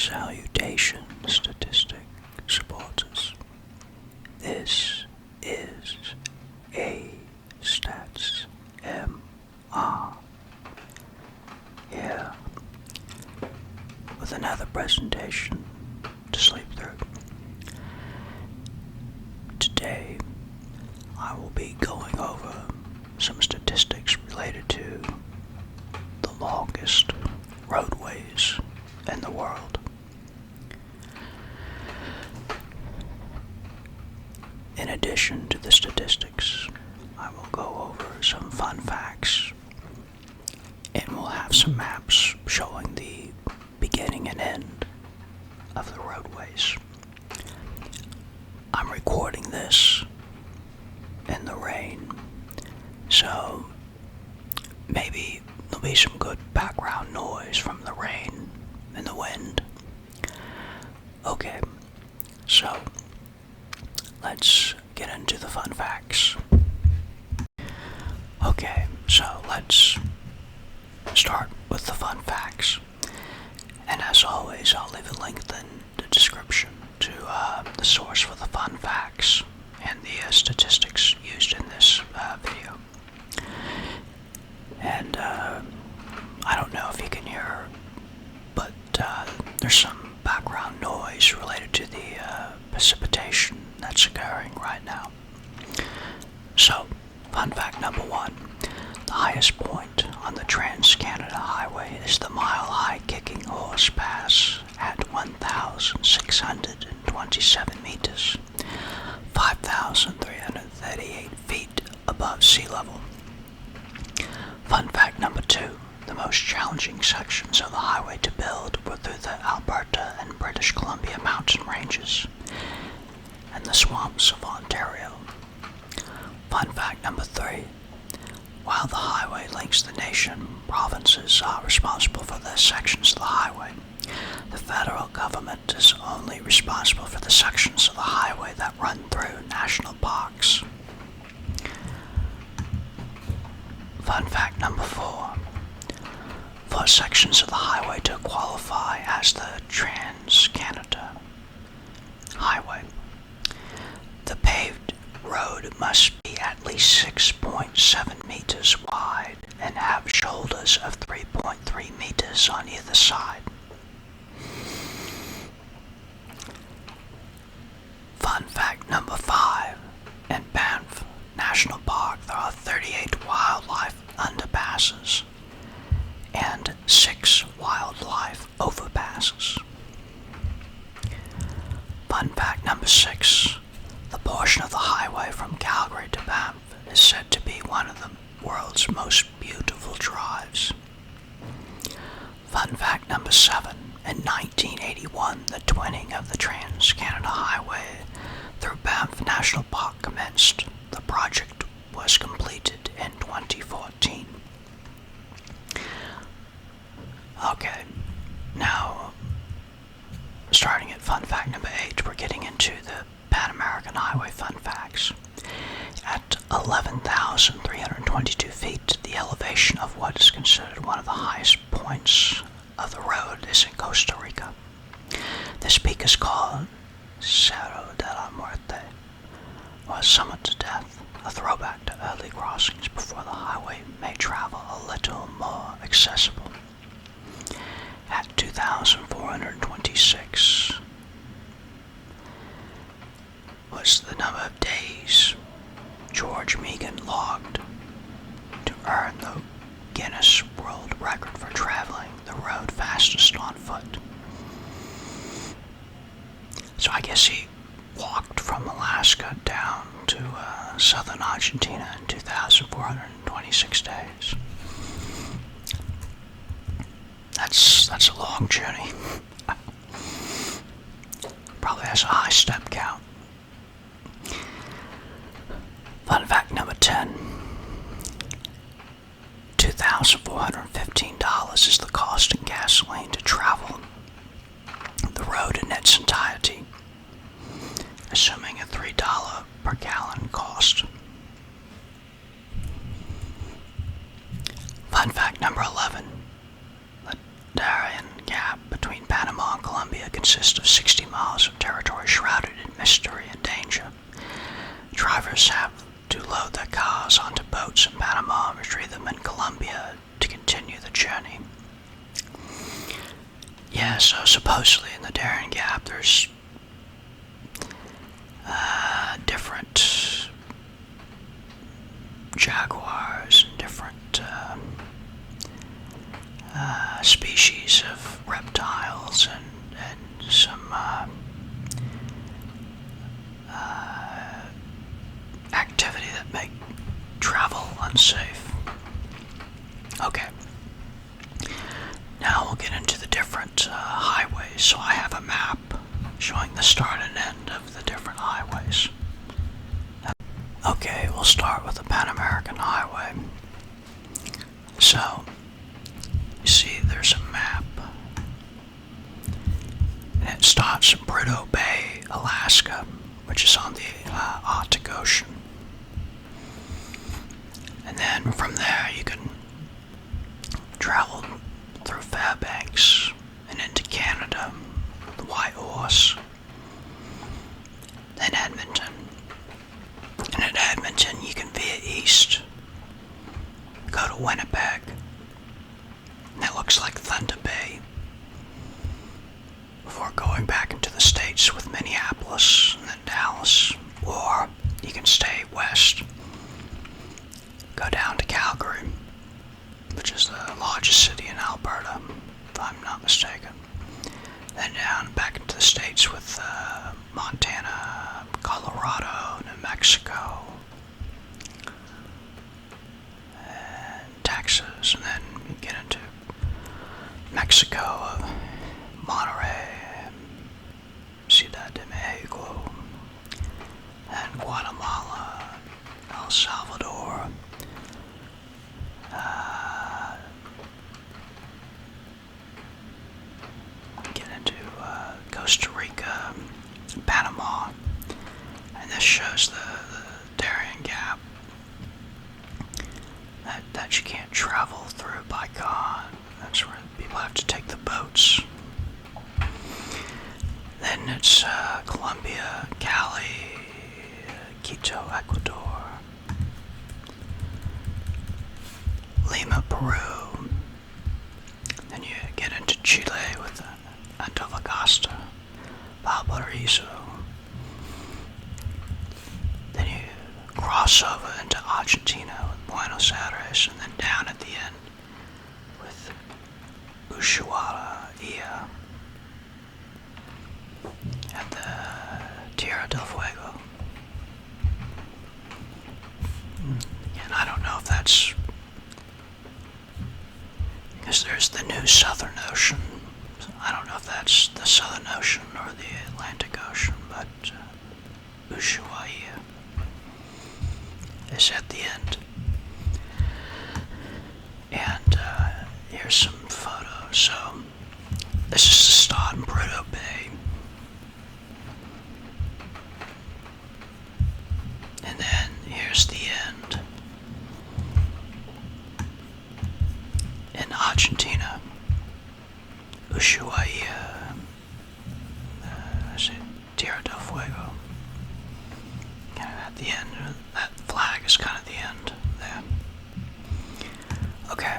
Salutation, statistic supporters. This is a Stats MR here with another presentation to sleep through. Today I will be going over some statistics related to the longest roadways in the world. In addition to the statistics, I will go over some fun facts, and we'll have some maps showing the beginning and end of the roadways. I'm recording this in the rain, so maybe there'll be some good background noise from the rain and the wind. Okay, so let's get into the fun facts. Okay, so let's start with the fun facts. And as always, I'll leave a link in the description to the source for the fun facts and the statistics used in this video. And I don't know if you can hear, but there's some background noise related to the precipitation that's occurring right now. So, fun fact number one. The highest point on the TransCanadian Highway is the mile-high Kicking Horse Pass at 1,627 meters, 5,338 feet above sea level. Fun fact number two. The most challenging sections of the highway to build were through the Alberta and British Columbia mountain ranges and the swamps of Ontario. Fun fact number three. While the highway links the nation, provinces are responsible for their sections of the highway. The federal government is only responsible for the sections of the highway that run through national parks. Fun fact number four. For sections of the highway to qualify as the TransCanadian Highway, the paved road must be at least 6.7 meters wide and have shoulders of 3.3 meters on either side. Fun fact number five. In Banff National Park, there are 38 wildlife underpasses and 6 wildlife overpasses. Fun fact number 6. The portion of the highway from Calgary to Banff is said to be one of the world's most beautiful drives. Fun fact number 7. In 1981, the twinning of the TransCanadian Highway through Banff National Park commenced. The project was completed in 2014. Okay, now starting at fun fact number 8, we're getting into the Pan American Highway fun facts. At 11,322 feet, the elevation of what is considered one of the highest points of the road is in Costa Rica. This peak is called Cerro de la Muerte, or Summit to Death, a throwback to early crossings before the highway made travel a little more accessible. At 2,426 was the number of days George Megan logged to earn the Guinness World Record for traveling the road fastest on foot. So I guess he walked from Alaska down to southern Argentina in 2,426 days. That's a long journey. Probably has a high step count. Fun fact number 10. $2,415 is the cost in gasoline to travel the road in its entirety, assuming a $3 per gallon cost. Fun fact number 11. The Darien Gap between Panama and Colombia consists of 60 miles of territory shrouded in mystery and danger. Drivers have to load their cars onto boats in Panama and retrieve them in Colombia to continue the journey. Yeah, so supposedly in the Darien Gap there's different jaguars and different species of reptiles and some activity that make travel unsafe. Okay. Now we'll get into the different highways. So I have a map showing the start and end of the different highways. Okay, we'll start with the Pan American Highway. So, you see there's a map. And it starts in Prudhoe Bay, Alaska, which is on the Arctic Ocean. And then from there you can travel through Fairbanks and into Canada, the White Horse, then Edmonton. And at Edmonton you can veer east, go to Winnipeg, and that looks like Thunder Bay, before going back into the States with Minneapolis and then Dallas. Or you can stay west, go down to Calgary, which is the largest city in Alberta, if I'm not mistaken. Then down back into the States with Montana, Colorado, New Mexico, and Texas, and then you get into Mexico, Monterrey, Ciudad de Mexico, and Guatemala, El Salvador, get into Costa Rica, Panama, and this shows the Darien Gap that you can't travel through by car. That's where people have to take the boats. Then it's Colombia, Cali, Quito, Ecuador, Lima, Peru. Then you get into Chile with Antofagasta, Valparaiso. Then you cross over into Argentina with Buenos Aires, and then down at the end with Ushuaia at the Tierra del Fuego. And I don't know if that's because there's the new Southern Ocean. I don't know if that's the Southern Ocean or the Atlantic Ocean, but Ushuaia is at the end. And here's some photos. So this is the start in Prudhoe Bay. And then here's the end in Argentina, Ushuaia, Tierra del Fuego. Kind of at the end, that flag is kind of the end there. Okay.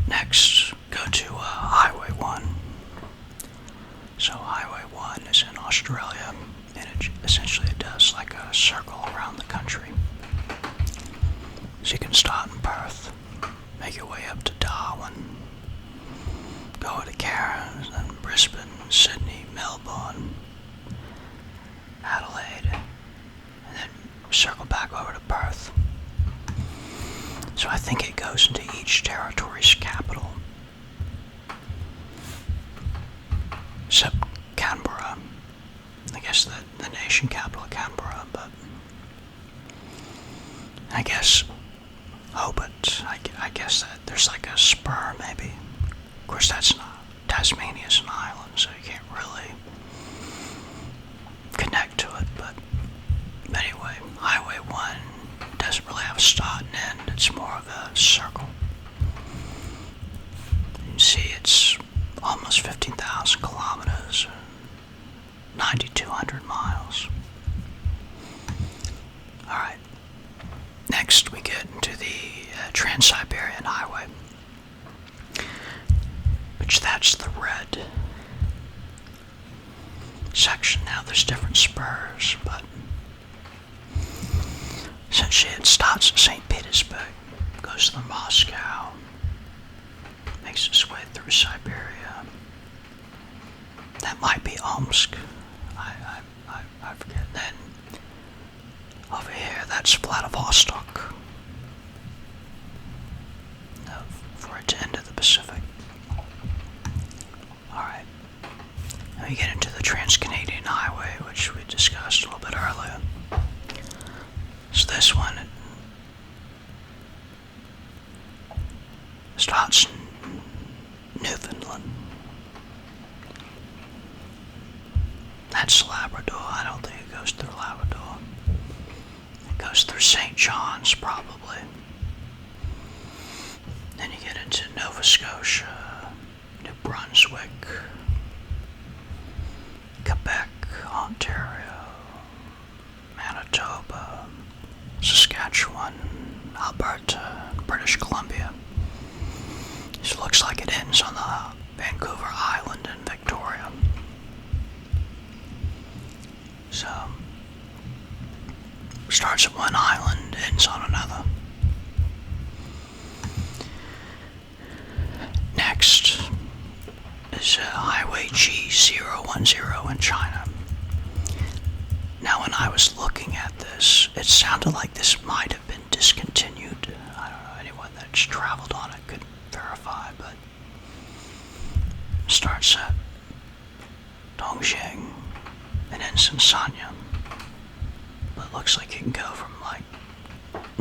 Next, go to Highway 1. So Highway 1 is in Australia, and essentially it does like a circle around the country. So you can start in Perth, make your way up to Darwin, go to Cairns, then Brisbane, Sydney, Melbourne, Adelaide, and then circle back over to Perth. So I think it goes into each territory's capital, except Canberra. I guess the nation capital of Canberra, but I guess Hobart. I guess that there's like a spur maybe. Of course, that's not. Tasmania's an island, so you can't really connect to it. But anyway, Highway 1 doesn't really have a start and end. It's more of a circle. You see, it's almost almost 15,000 kilometers, 9,200 miles. Alright, next we get into the TransSiberian Highway, which that's the red section. Now there's different spurs, but essentially it starts at St. Petersburg, goes through Moscow, makes its way through Siberia. That might be Omsk. I forget. Then over here, that's Vladivostok. For it to enter the Pacific. Alright. Now you get into the TransCanadian Highway, which we discussed a little bit earlier. So this one starts in Newfoundland. That's Labrador. I don't think it goes through Labrador. It goes through St. John's, probably. Then you get into Nova Scotia, New Brunswick, Quebec, Ontario, Manitoba, Saskatchewan, Alberta, British Columbia. This looks like it ends on the Vancouver Island in Victoria. So, starts at one island, ends on another. Next is Highway G010 in China. Now, when I was looking at this, it sounded like this might have been discontinued. I don't know, anyone that's traveled on it could verify, but starts at Dongxing and ends in Sanya. But it looks like you can go from like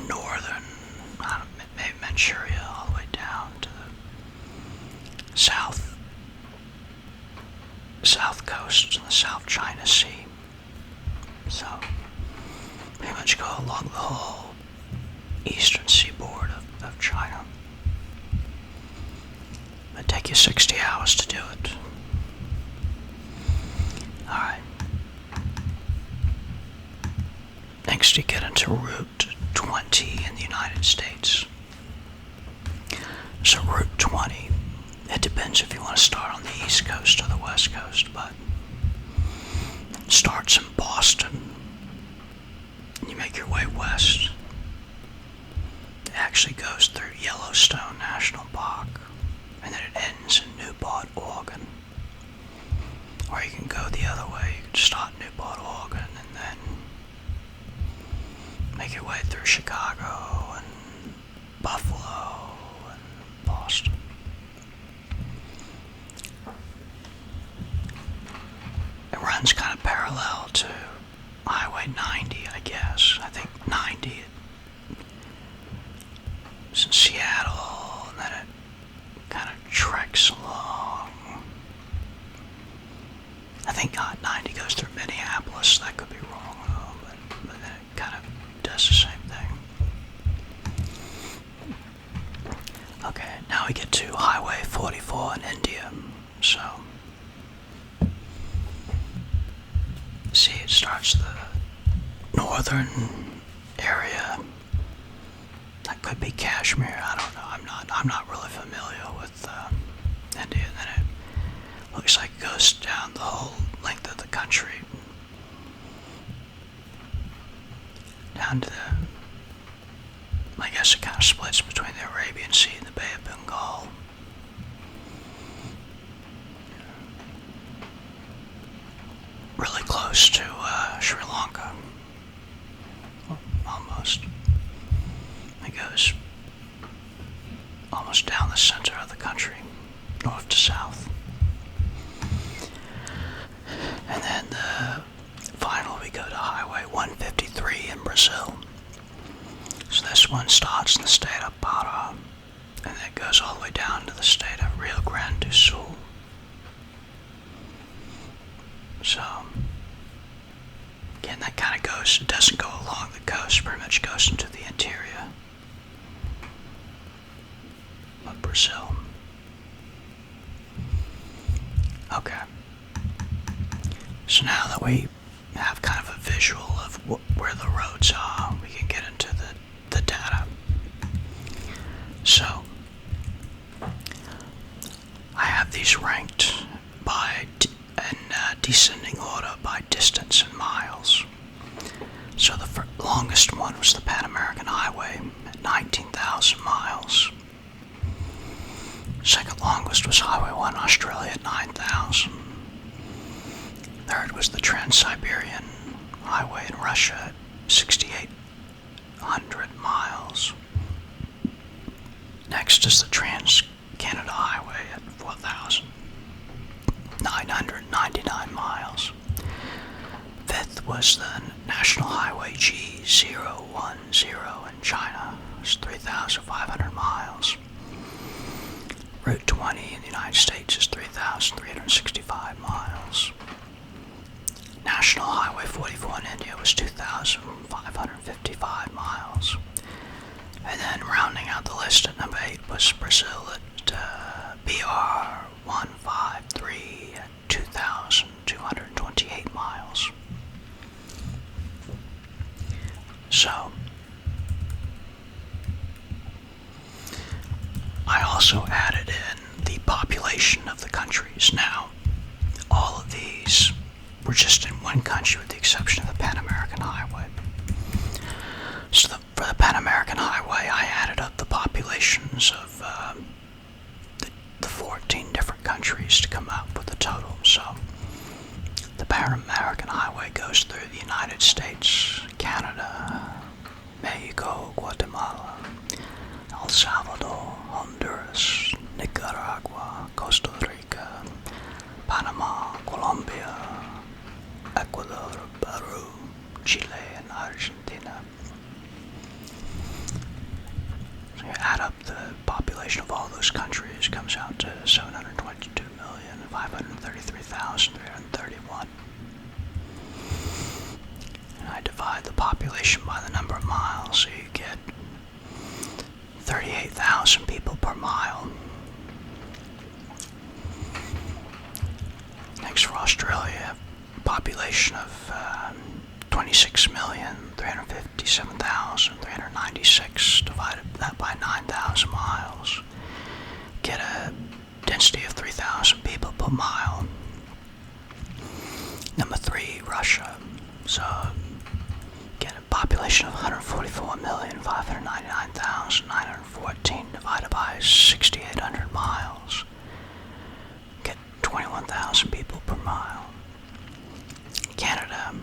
northern, I don't know, maybe Manchuria, all the way down to the south coast and the South China Sea. So, pretty much go along the whole eastern seaboard of China. It'll take you 60 hours to do it. Alright. Next you get into Route 20 in the United States. So Route 20, it depends if you want to start on the East Coast or the West Coast, but it starts in Boston. You make your way west. It actually goes through Yellowstone National Park, and then it ends in Newport, Oregon. Or you can go the other way. You can start in Newport, Oregon, and then make your way through Chicago and Buffalo and Boston. It runs kind of parallel to Highway 90, I guess. I think 90 is in Seattle, and then it kind of treks along. I think 90 goes through Minneapolis. That could be wrong, though, but then it kind of does the same thing. Okay, now we get to Highway 44 in India. So, see, it starts the northern area. That could be Kashmir. I don't know. I'm not really familiar with India. And then it looks like it goes down the whole length of the country, down to I guess it kind of splits between the Arabian Sea and the Bay of Bengal. Really close to Sri Lanka. Well, almost. It goes almost down the center of the country, north to south. And then finally we go to Highway 153 in Brazil. So this one starts in the state of Pará, and then it goes all the way down to the state of Rio Grande do Sul. So, again, that kind of goes, it doesn't go along the coast, pretty much goes into the interior of Brazil. Okay. So now that we have kind of a visual of where the roads are, we can get into the data. So, I have these ranked by descending order by distance in miles. So the longest one was the Pan American Highway at 19,000 miles. Second longest was Highway 1 Australia at 9,000. Third was the Trans-Siberian Highway in Russia at 6,800 miles. Next is the TransCanada Highway at 4,999 miles. Fifth was the National Highway G010 in China. It's 3,500 miles. Route 20 in the United States is 3,365 miles. National Highway 44 in India was 2,555 miles. And then rounding out the list at number 8 was Brazil at BR 153 at 2,228 miles. So, I also added in the population of the countries. Now, all of these were just in one country with the exception of the Pan American Highway. So for the Pan American Highway, I added up the populations of the 14 different countries to come up with a total. So the Pan American Highway goes through the United States, Canada, Mexico, Guatemala, El Salvador, Honduras, Nicaragua, Costa Rica, Panama, Colombia, Ecuador, Peru, Chile, and Argentina. So you add up the population of all those countries, comes out to 722,533,331. And I divide the population by the number of miles, so you get 38,000 people per mile. Next for Australia, population of 26,357,396. Divided that by 9,000 miles. Get a density of 3,000 people per mile. Number 3, Russia. So get a population of 144,599,914 divided by 6,800 miles. Get 21,000 people per mile. Canada,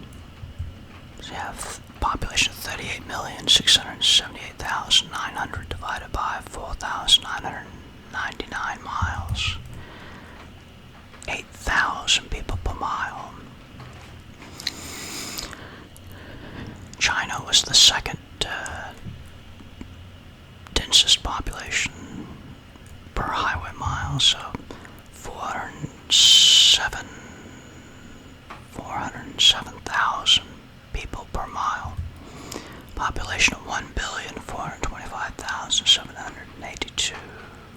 so you have a population of 38,678,900 divided by 4,999 miles. 8,000 people per mile. China was the second densest population per highway mile, so 407,000 people per mile. Population of 1,425,782,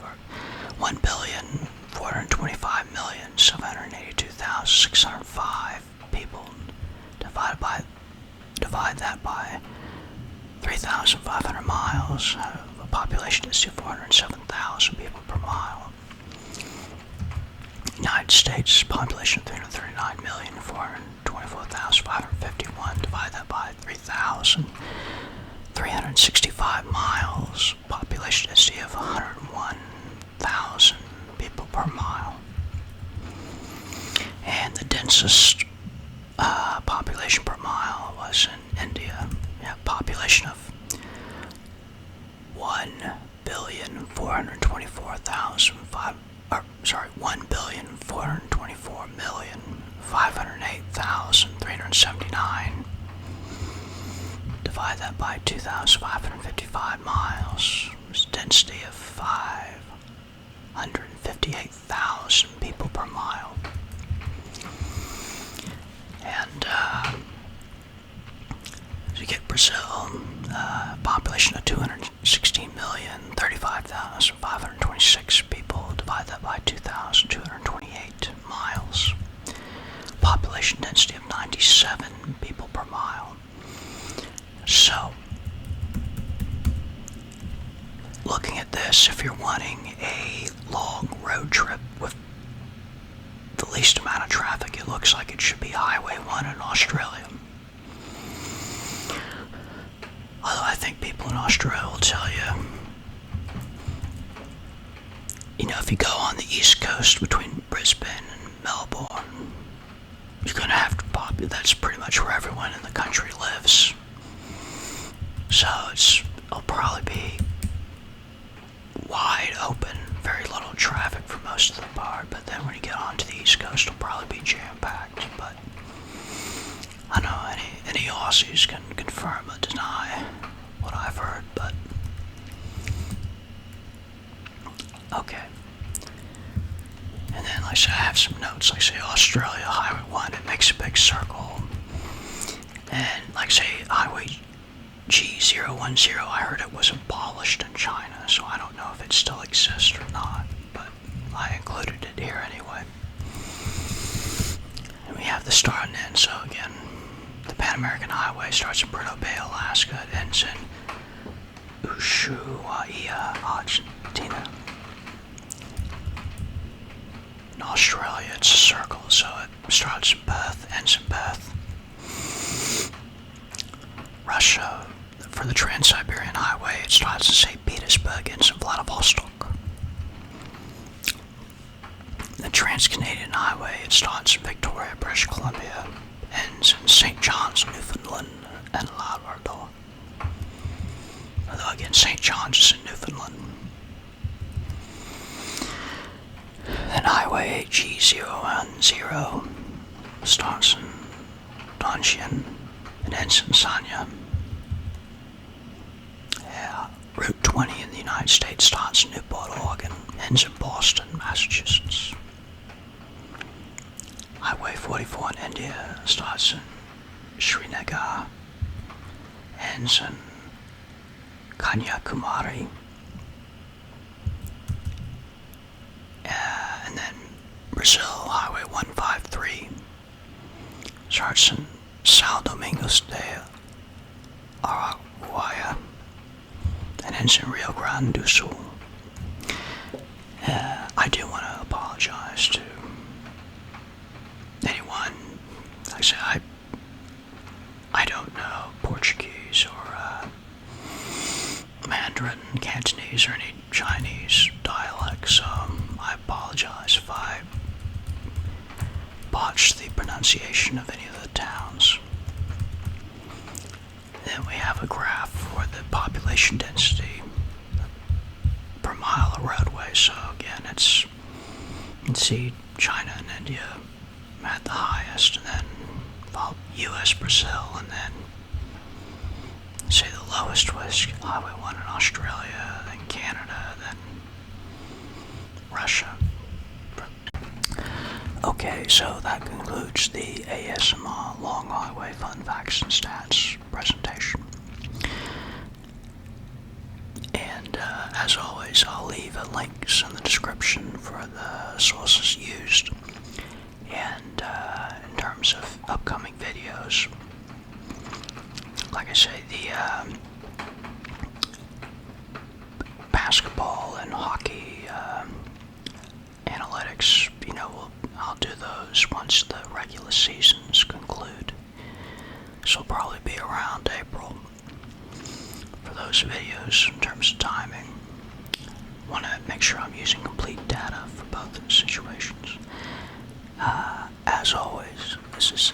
or 1,425,782,605 people. Divide that by 3,500 miles. A population is 407,000 people per mile. United States population of 339,424,551. Divide that by 3,365 miles. Population density of 101,000 people per mile. And the densest population per mile was in India. Yeah, population of 1,424,508,379. Divide that by 2,555 miles. It's density of 558,000 people per mile. And so you get Brazil, population of 216,035,526 people. Divide that by 2,228 miles. least amount of traffic, it looks like it should be Highway 1 in Australia. Although I think people in Australia will tell you, if you go on the east coast between Brisbane and Melbourne, you're going to have to that's pretty much where everyone in the country lives. So it'll probably be wide open, very little traffic for most of the part, but then when you get onto the east coast, it'll probably be jam-packed. But I know any Aussies can confirm or deny what I've heard, but okay. And then, like I say, I have some notes, like say Australia, Highway 1, it makes a big circle. And like say Highway G010, I heard it was abolished in China, so I don't know if it still exists or not, but I included it here anyway. And we have the start and end, so again, the Pan American Highway starts in Prudhoe Bay, Alaska, it ends in Ushuaia, Argentina. In Australia, it's a circle, so it starts in Perth, ends in Perth. Russia, for the Trans-Siberian Highway, it starts in St. Petersburg, ends in Vladivostok. The TransCanadian Highway, it starts in Victoria, British Columbia, ends in St. John's, Newfoundland, and Labrador. Although again, St. John's is in Newfoundland. Then Highway G010 starts in Dongjin and ends in Sanya. Route 20 in the United States starts in Newport, Oregon, ends in Boston, Massachusetts. Highway 44 in India starts in Srinagar, ends in Kanyakumari. And then Brazil, Highway 153 starts in São Domingos de Araguaia and ends in Rio Grande do Sul. I do want to apologize to anyone. Like I said, I don't know Portuguese or Mandarin, Cantonese, or any Chinese dialects, so I apologize if I botched the pronunciation of any of the towns. Then we have a graph for the population density per mile of roadway. So again, you can see China and India at the highest, and then U.S., Brazil, and then say the lowest was Highway 1 in Australia, then Canada, then Russia. Okay, so that concludes the ASMR Long Highway Fun Facts and Stats presentation. And as always, I'll leave links in the description for the sources used and in terms of upcoming videos. Like I say, the basketball and hockey analytics, I'll do those once the regular seasons conclude. So it'll probably be around April for those videos in terms of timing. Want to make sure I'm using complete data for both situations. As always, this is